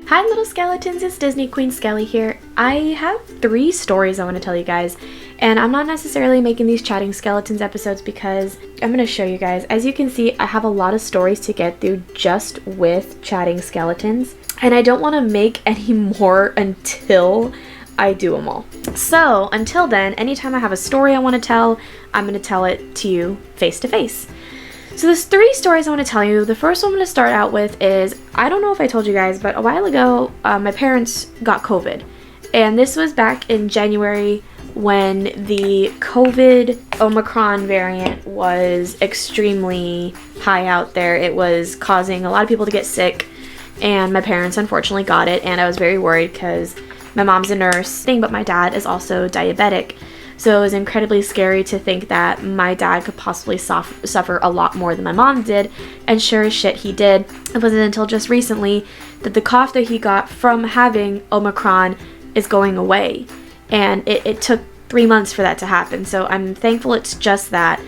Hi little skeletons, it's Disney Queen Skelly here. I have 3 stories I want to tell you guys, and I'm not necessarily making these Chatting Skeletons episodes because I'm going to show you guys. As you can see, I have a lot of stories to get through just with Chatting Skeletons, and I don't want to make any more until I do them all. So until then, anytime I have a story I want to tell, I'm going to tell it to you face to face. So there's 3 stories I want to tell you. The first one I'm going to start out with is, I don't know if I told you guys, but a while ago, my parents got COVID. And this was back in January when the COVID Omicron variant was extremely high out there. It was causing a lot of people to get sick, and my parents unfortunately got it, and I was very worried because my mom's a nurse, but my dad is also diabetic. So it was incredibly scary to think that my dad could possibly suffer a lot more than my mom did, and sure as shit he did. It wasn't until just recently that the cough that he got from having Omicron is going away, and it took 3 months for that to happen, so I'm thankful it's just that.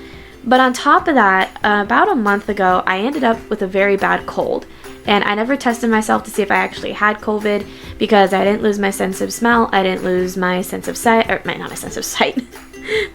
But on top of that, about a month ago, I ended up with a very bad cold. And I never tested myself to see if I actually had COVID because I didn't lose my sense of smell. I didn't lose my sense of sight, or not my sense of sight,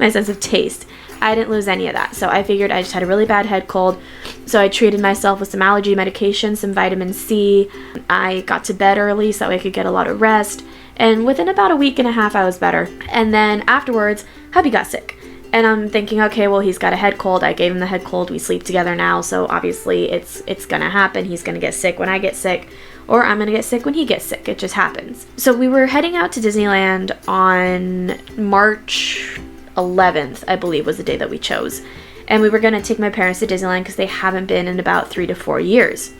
my sense of taste. I didn't lose any of that. So I figured I just had a really bad head cold. So I treated myself with some allergy medication, some vitamin C. I got to bed early so I could get a lot of rest. And within about a week and a half, I was better. And then afterwards, hubby got sick. And I'm thinking, okay, well, he's got a head cold. I gave him the head cold. We sleep together now, so obviously it's gonna happen. He's gonna get sick when I get sick, or I'm gonna get sick when he gets sick. It just happens. So we were heading out to Disneyland on March 11th, I believe was the day that we chose. And we were gonna take my parents to Disneyland because they haven't been in about 3 to 4 years.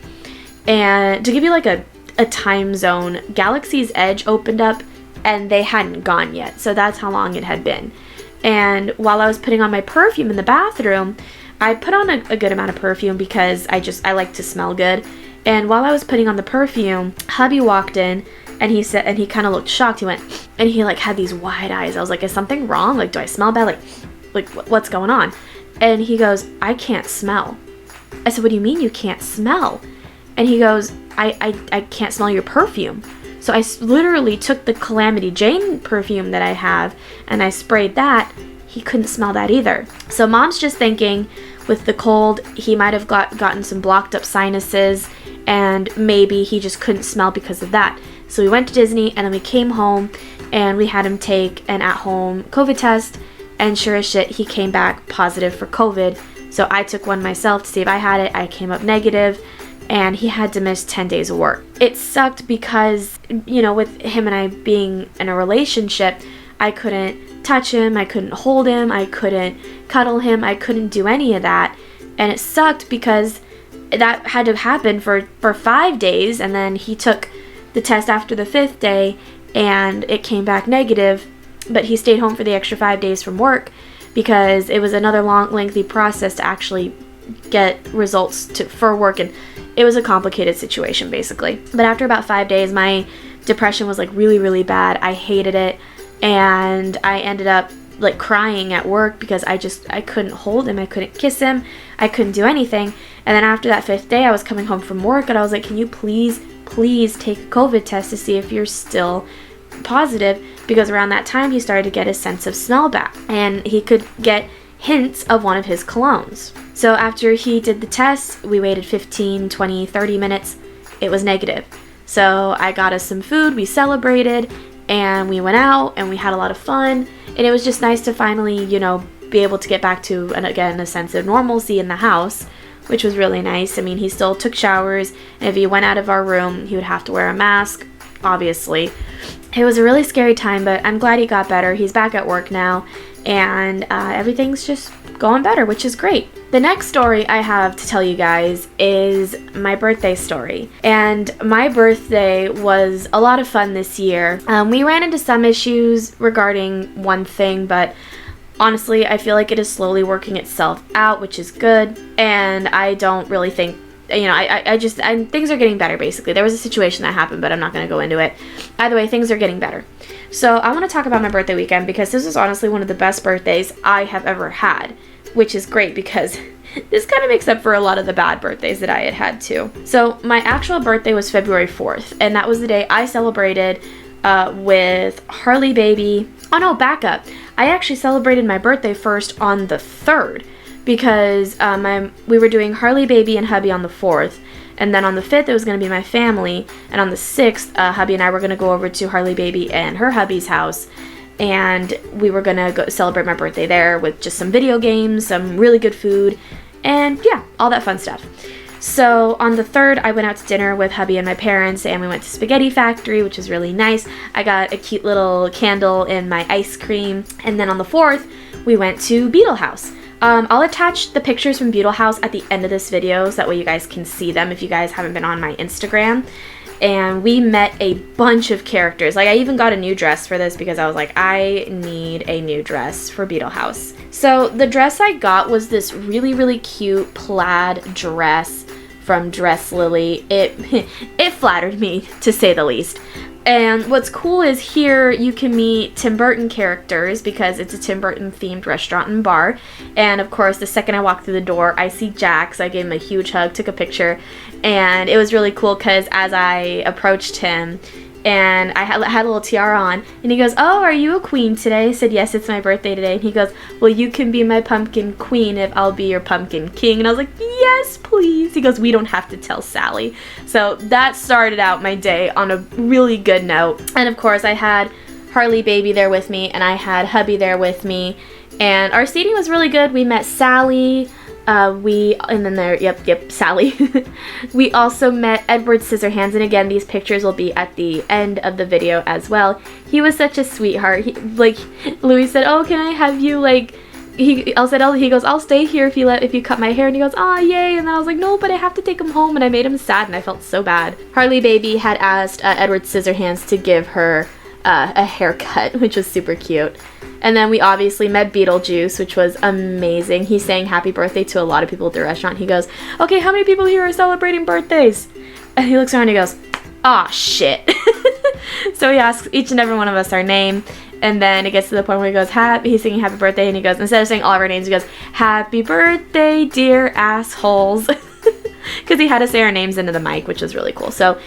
And to give you like a time zone, Galaxy's Edge opened up and they hadn't gone yet. So that's how long it had been. And while I was putting on my perfume in the bathroom, I put on a good amount of perfume because I like to smell good. And while I was putting on the perfume, hubby walked in and he said, and he kind of looked shocked. He went, and he like had these wide eyes. I was like, is something wrong? Like, do I smell bad? Like what's going on? And he goes, I can't smell. I said, what do you mean you can't smell? And he goes, I can't smell your perfume. So I literally took the Calamity Jane perfume that I have and I sprayed that. He couldn't smell that either. So mom's just thinking with the cold, he might have gotten some blocked up sinuses and maybe he just couldn't smell because of that. So we went to Disney and then we came home and we had him take an at-home COVID test, and sure as shit, he came back positive for COVID. So I took one myself to see if I had it. I came up negative. And he had to miss 10 days of work. It sucked because, you know, with him and I being in a relationship, I couldn't touch him, I couldn't hold him, I couldn't cuddle him, I couldn't do any of that. And it sucked because that had to happen for 5 days, and then he took the test after the 5th day, and it came back negative, but he stayed home for the extra 5 days from work because it was another long, lengthy process to actually get results for work, and it was a complicated situation basically. But after about 5 days, my depression was like really, really bad. I hated it, and I ended up like crying at work because I couldn't hold him, I couldn't kiss him, I couldn't do anything. And then after that 5th day, I was coming home from work and I was like, can you please take a COVID test to see if you're still positive? Because around that time he started to get his sense of smell back and he could get hints of one of his colognes. So after he did the test, we waited 15, 20, 30 minutes. It was negative. So I got us some food, we celebrated, and we went out and we had a lot of fun. And it was just nice to finally, you know, be able to get back to, and again, a sense of normalcy in the house, which was really nice. I mean, he still took showers, and if he went out of our room, he would have to wear a mask, obviously. It was a really scary time, but I'm glad he got better. He's back at work now, and everything's just going better, which is great. The next story I have to tell you guys is my birthday story. And my birthday was a lot of fun this year. We ran into some issues regarding one thing, but honestly, I feel like it is slowly working itself out, which is good. And I don't really think, you know, I things are getting better, basically. There was a situation that happened, but I'm not going to go into it. Either way, things are getting better. So I want to talk about my birthday weekend because this is honestly one of the best birthdays I have ever had, which is great because this kind of makes up for a lot of the bad birthdays that I had had too. So my actual birthday was February 4th, and that was the day I celebrated with Harley Baby. Oh no, back up. I actually celebrated my birthday first on the 3rd because we were doing Harley Baby and hubby on the 4th, and then on the 5th it was going to be my family, and on the 6th hubby and I were going to go over to Harley Baby and her hubby's house, and we were going to go celebrate my birthday there with just some video games, some really good food, and yeah, all that fun stuff. So on the 3rd, I went out to dinner with hubby and my parents, and we went to Spaghetti Factory, which was really nice. I got a cute little candle in my ice cream. And then on the 4th, we went to Beetle House. I'll attach the pictures from Beetle House at the end of this video, so that way you guys can see them if you guys haven't been on my Instagram. And we met a bunch of characters. Like, I even got a new dress for this because I was like, I need a new dress for Beetle House. So the dress I got was this really, really cute plaid dress from Dress Lily. It flattered me, to say the least. And what's cool is here you can meet Tim Burton characters because it's a Tim Burton themed restaurant and bar. And of course, the second I walked through the door, I see Jack, so I gave him a huge hug, took a picture, and it was really cool because as I approached him, and I had a little tiara on, and he goes, "Oh, are you a queen today?" I said, "Yes, it's my birthday today." And he goes, "Well, you can be my pumpkin queen if I'll be your pumpkin king." And I was like, "Yes, please." He goes, "We don't have to tell Sally." So that started out my day on a really good note. And of course, I had Harley Baby there with me, and I had hubby there with me, and our seating was really good. We met Sally. Sally. We also met Edward Scissorhands, and again, these pictures will be at the end of the video as well. He was such a sweetheart. Louis said, "Oh, can I have you, he goes, "I'll stay here if you cut my hair," and he goes, "Oh, yay." And then I was like, "No, but I have to take him home," and I made him sad, and I felt so bad. Harley Baby had asked Edward Scissorhands to give her a haircut, which was super cute. And then we obviously met Beetlejuice, which was amazing. He sang happy birthday to a lot of people at the restaurant. He goes, "Okay, how many people here are celebrating birthdays?" And he looks around and he goes, "Aw, shit." So he asks each and every one of us our name. And then it gets to the point where he goes, he's singing happy birthday, and he goes, instead of saying all of our names, he goes, "Happy birthday, dear assholes." Because he had to say our names into the mic, which was really cool. So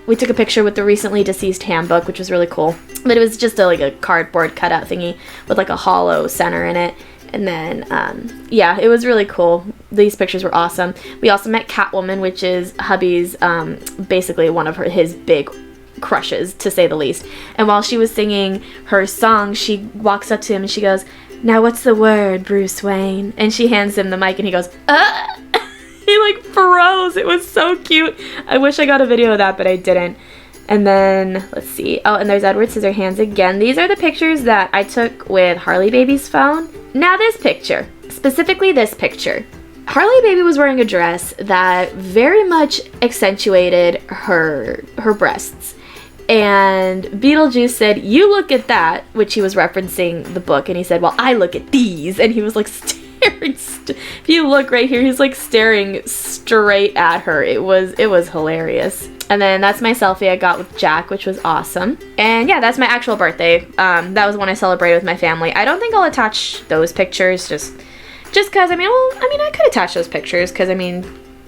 we took a picture with the recently deceased handbook, which was really cool. But it was just a cardboard cutout thingy with a hollow center in it. And then, yeah, it was really cool. These pictures were awesome. We also met Catwoman, which is hubby's, basically one of his big crushes, to say the least. And while she was singing her song, she walks up to him and she goes, "Now what's the word, Bruce Wayne?" And she hands him the mic and he goes, He froze. It was so cute. I wish I got a video of that, but I didn't. And then, let's see. Oh, and there's Edward Scissorhands again. These are the pictures that I took with Harley Baby's phone. Now this picture, specifically this picture. Harley Baby was wearing a dress that very much accentuated her breasts. And Beetlejuice said, "You look at that," which he was referencing the book, and he said, "Well, I look at these." And he was staring. If you look right here, he's staring straight at her. It was hilarious. And then that's my selfie I got with Jack, which was awesome. And yeah, that's my actual birthday. That was when I celebrated with my family. I don't think I'll attach those pictures just because, I could attach those pictures because,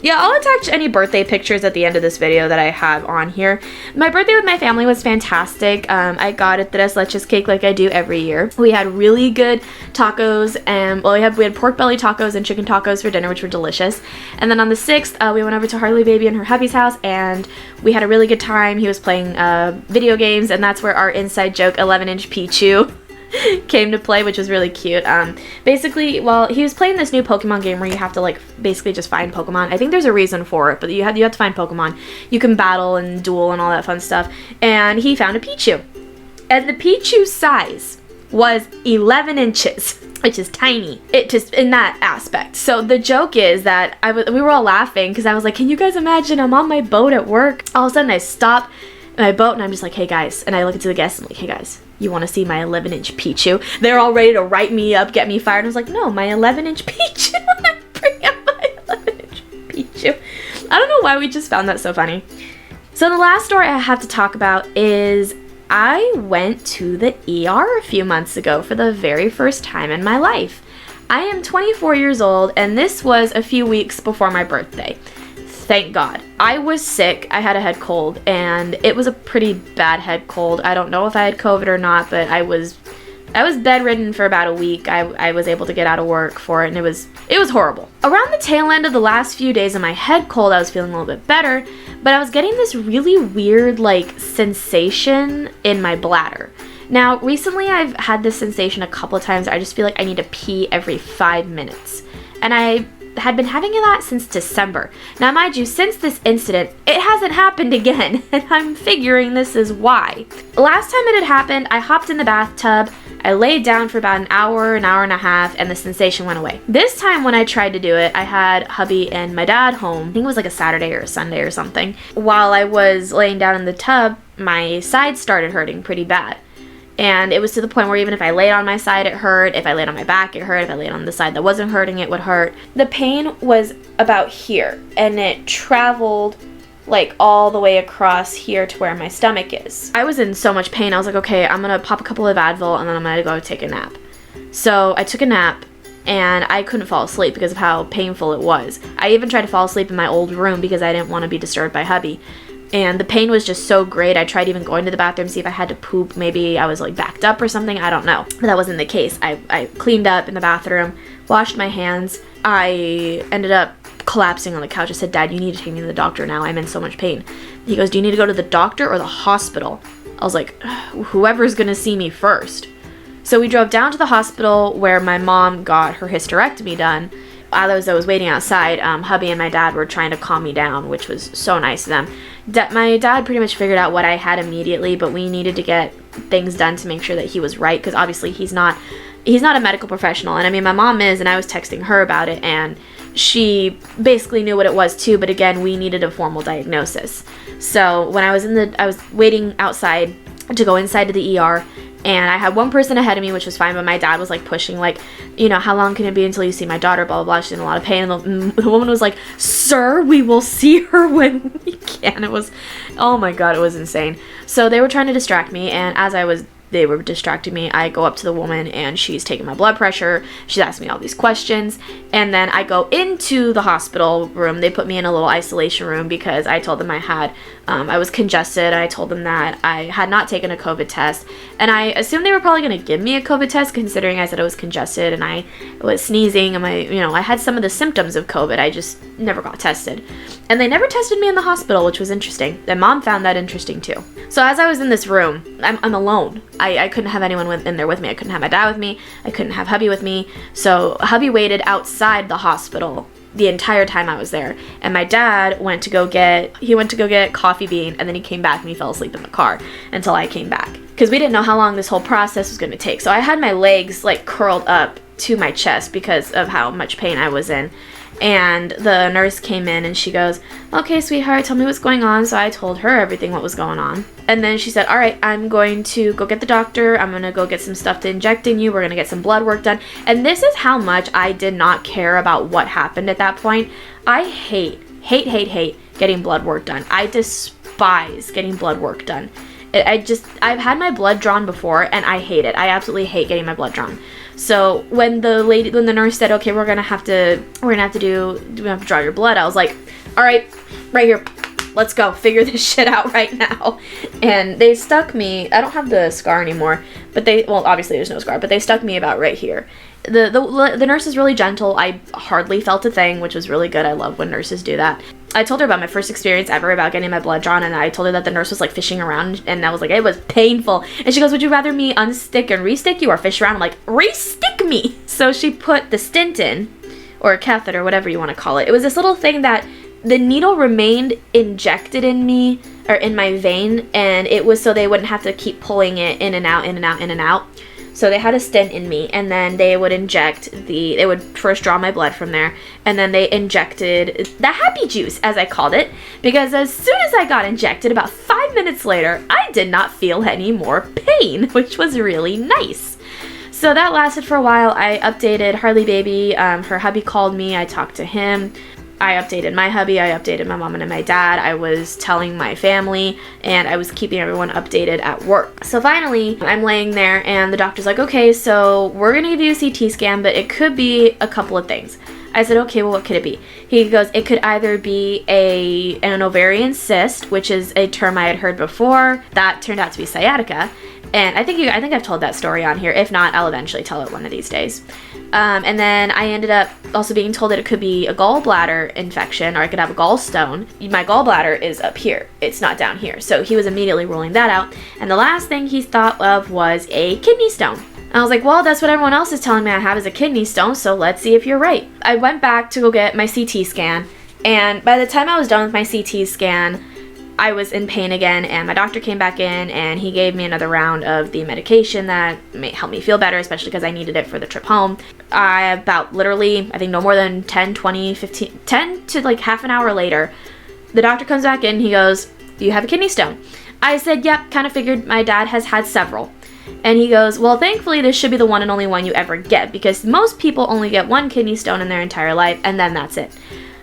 yeah, I'll attach any birthday pictures at the end of this video that I have on here. My birthday with my family was fantastic. I got a tres leches cake like I do every year. We had really good tacos, and we had pork belly tacos and chicken tacos for dinner, which were delicious. And then on the 6th, we went over to Harley Baby and her hubby's house, and we had a really good time. He was playing video games, and that's where our inside joke 11-inch Pichu came to play, which was really cute. Basically, well, he was playing this new Pokemon game where you have to basically just find Pokemon. I think there's a reason for it, but you have to find Pokemon. You can battle and duel and all that fun stuff. And he found a Pichu, and the Pichu's size was 11 inches, which is tiny. It just in that aspect. So the joke is that we were all laughing because I was like, "Can you guys imagine? I'm on my boat at work. All of a sudden, I stop my boat and I'm just like, 'Hey guys,' and I look into the guests and I'm like, 'Hey guys, you want to see my 11-inch Pichu?' They're all ready to write me up, get me fired. I was like, 'No, my 11-inch Pichu.' I bring up my 11-inch Pichu. I don't know why, we just found that so funny. So the last story I have to talk about is I went to the ER a few months ago for the very first time in my life. I am 24 years old, and this was a few weeks before my birthday. Thank God. I was sick. I had a head cold, and it was a pretty bad head cold. I don't know if I had COVID or not, but I was bedridden for about a week. I was able to get out of work for it, and it was horrible. Around the tail end of the last few days of my head cold, I was feeling a little bit better, but I was getting this really weird, like, sensation in my bladder. Now, recently I've had this sensation a couple of times. I just feel like I need to pee every 5 minutes. And I had been having that since December. Now, mind you, since this incident, it hasn't happened again, and I'm figuring this is why. Last time it had happened, I hopped in the bathtub, I laid down for about an hour and a half, and the sensation went away. This time when I tried to do it, I had hubby and my dad home. I think it was like a Saturday or a Sunday or something. While I was laying down in the tub, my side started hurting pretty bad. And it was to the point where even if I laid on my side, it hurt. If I laid on my back, it hurt. If I laid on the side that wasn't hurting, it would hurt. The pain was about here, and it traveled like all the way across here to where my stomach is. I was in so much pain. I was like, okay, I'm gonna pop a couple of Advil, and then I'm gonna go take a nap. So I took a nap, and I couldn't fall asleep because of how painful it was. I even tried to fall asleep in my old room because I didn't want to be disturbed by hubby. And the pain was just so great. I tried even going to the bathroom, see if I had to poop. Maybe I was like backed up or something. I don't know. But that wasn't the case. I cleaned up in the bathroom, washed my hands. I ended up collapsing on the couch. I said, Dad, you need to take me to the doctor now. I'm in so much pain. He goes, do you need to go to the doctor or the hospital? I was like, whoever's going to see me first. So we drove down to the hospital where my mom got her hysterectomy done. While I was waiting outside, hubby and my dad were trying to calm me down, which was so nice of them. My dad pretty much figured out what I had immediately, but we needed to get things done to make sure that he was right, because obviously he's not a medical professional. And I mean, my mom is, and I was texting her about it, and she basically knew what it was too, but again, we needed a formal diagnosis. So when I was waiting outside to go inside to the ER, and I had one person ahead of me, which was fine, but my dad was like pushing, like, you know, how long can it be until you see my daughter, blah, blah, blah. She's in a lot of pain. And the woman was like, sir, we will see her when we can. It was, oh my God, it was insane. So they were trying to distract me, and as they were distracting me, I go up to the woman, and she's taking my blood pressure. She's asking me all these questions, and then I go into the hospital room. They put me in a little isolation room because I told them I was congested. I told them that I had not taken a COVID test, and I assumed they were probably going to give me a COVID test, considering I said I was congested and I was sneezing, and I had some of the symptoms of COVID. I just never got tested, and they never tested me in the hospital, which was interesting. And Mom found that interesting too. So as I was in this room, I'm alone. I couldn't have anyone in there with me. I couldn't have my dad with me. I couldn't have hubby with me. So hubby waited outside the hospital the entire time I was there. And my dad went to go get coffee bean, and then he came back and he fell asleep in the car until I came back. Because we didn't know how long this whole process was going to take. So I had my legs like curled up to my chest because of how much pain I was in. And the nurse came in and she goes, okay, sweetheart, tell me what's going on. So I told her everything what was going on. And then she said, all right, I'm going to go get the doctor. I'm going to go get some stuff to inject in you. We're going to get some blood work done. And this is how much I did not care about what happened at that point. I hate getting blood work done. I despise getting blood work done. I've had my blood drawn before, and I hate it. I absolutely hate getting my blood drawn. So when the nurse said, okay, we have to draw your blood, I was like, all right, right here, let's go figure this shit out right now. And they stuck me, I don't have the scar anymore, but obviously there's no scar, but they stuck me about right here. The nurse is really gentle. I hardly felt a thing, which was really good. I love when nurses do that. I told her about my first experience ever about getting my blood drawn, and I told her that the nurse was like fishing around, and I was like, it was painful. And she goes, would you rather me unstick and restick you or fish around? I'm like, restick me! So she put the stent in, or a catheter, whatever you want to call it. It was this little thing that the needle remained injected in me, or in my vein, and it was so they wouldn't have to keep pulling it in and out, in and out, in and out. So they had a stent in me, and then they would they would first draw my blood from there, and then they injected the happy juice, as I called it, because as soon as I got injected, about 5 minutes later, I did not feel any more pain, which was really nice. So that lasted for a while. I updated Harley Baby. Her hubby called me. I talked to him. I updated my hubby, I updated my mom and my dad, I was telling my family, and I was keeping everyone updated at work. So finally, I'm laying there and the doctor's like, okay, so we're gonna do a CT scan, but it could be a couple of things. I said, okay, well, what could it be? He goes, it could either be an ovarian cyst, which is a term I had heard before. That turned out to be sciatica. And I think I've told that story on here. If not, I'll eventually tell it one of these days. And then I ended up also being told that it could be a gallbladder infection, or I could have a gallstone. My gallbladder is up here. It's not down here. So he was immediately ruling that out. And the last thing he thought of was a kidney stone. I was like, well, that's what everyone else is telling me I have, is a kidney stone, so let's see if you're right. I went back to go get my CT scan, and by the time I was done with my CT scan, I was in pain again, and my doctor came back in, and he gave me another round of the medication that may help me feel better, especially because I needed it for the trip home. About literally, I think no more than 10 to like half an hour later, the doctor comes back in, he goes, do you have a kidney stone? I said, yep, kind of figured, my dad has had several. And he goes, well, thankfully this should be the one and only one you ever get, because most people only get one kidney stone in their entire life, and then that's it.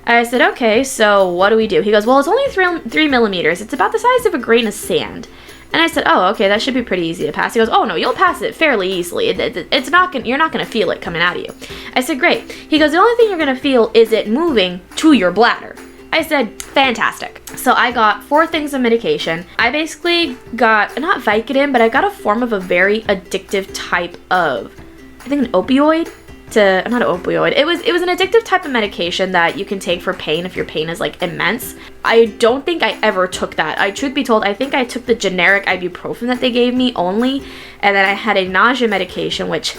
I said, okay, so what do we do? He goes, well, it's only 3 millimeters. It's about the size of a grain of sand. And I said, oh, okay, that should be pretty easy to pass. He goes, oh, no, you'll pass it fairly easily. You're not going to feel it coming out of you. I said, great. He goes, the only thing you're going to feel is it moving to your bladder. I said, fantastic. So I got 4 things of medication. I basically got, not Vicodin, but I got a form of a very addictive type of, I think an opioid. Not an opioid. It was an addictive type of medication that you can take for pain if your pain is like immense. I don't think I ever took that. Truth be told, I think I took the generic ibuprofen that they gave me only, and then I had a nausea medication, which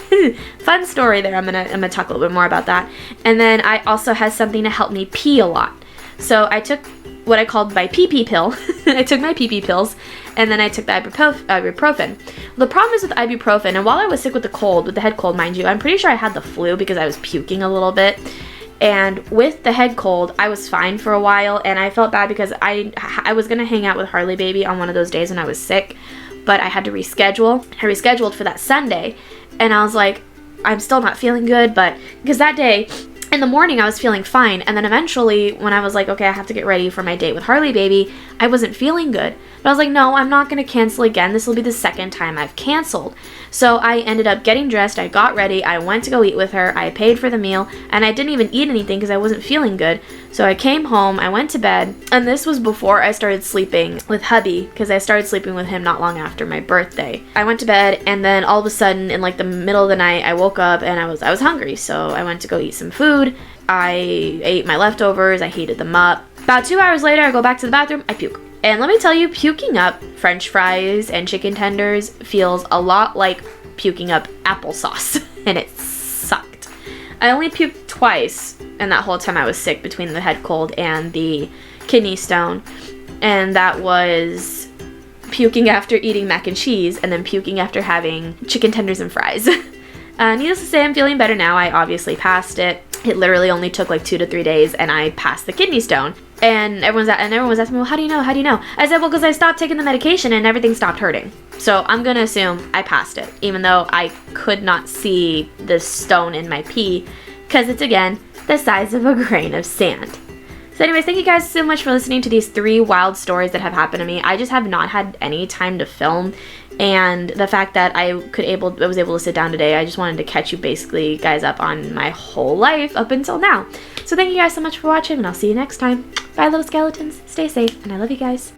fun story there. I'm gonna talk a little bit more about that. And then I also had something to help me pee a lot. So I took what I called my pee-pee pill. I took my pee-pee pills, and then I took the ibuprofen. The problem is with ibuprofen, and while I was sick with the head cold, mind you, I'm pretty sure I had the flu because I was puking a little bit. And with the head cold, I was fine for a while, and I felt bad because I was going to hang out with Harley Baby on one of those days when I was sick, but I had to reschedule. I rescheduled for that Sunday, and I was like, I'm still not feeling good, but because that day, in the morning, I was feeling fine, and then eventually, when I was like, okay, I have to get ready for my date with Harley Baby, I wasn't feeling good. But I was like, no, I'm not going to cancel again. This will be the second time I've canceled. So I ended up getting dressed, I got ready, I went to go eat with her, I paid for the meal, and I didn't even eat anything because I wasn't feeling good. So I came home, I went to bed, and this was before I started sleeping with hubby, because I started sleeping with him not long after my birthday. I went to bed, and then all of a sudden, in like the middle of the night, I woke up and I was hungry, so I went to go eat some food. I ate my leftovers, I heated them up. About 2 hours later, I go back to the bathroom, I puke. And let me tell you, puking up French fries and chicken tenders feels a lot like puking up applesauce, and it sucked. I only puked twice, and that whole time I was sick, between the head cold and the kidney stone, and that was puking after eating mac and cheese, and then puking after having chicken tenders and fries. Needless to say, I'm feeling better now. I obviously passed it. It literally only took like 2 to 3 days, and I passed the kidney stone. And everyone was asking me, well, how do you know? How do you know? I said, well, because I stopped taking the medication and everything stopped hurting. So I'm going to assume I passed it, even though I could not see the stone in my pee, because it's, again, the size of a grain of sand. So anyways, thank you guys so much for listening to these 3 wild stories that have happened to me. I just have not had any time to film, and the fact that I was able to sit down today, I just wanted to catch you basically guys up on my whole life up until now. So thank you guys so much for watching, and I'll see you next time. Bye, little skeletons. Stay safe, and I love you guys.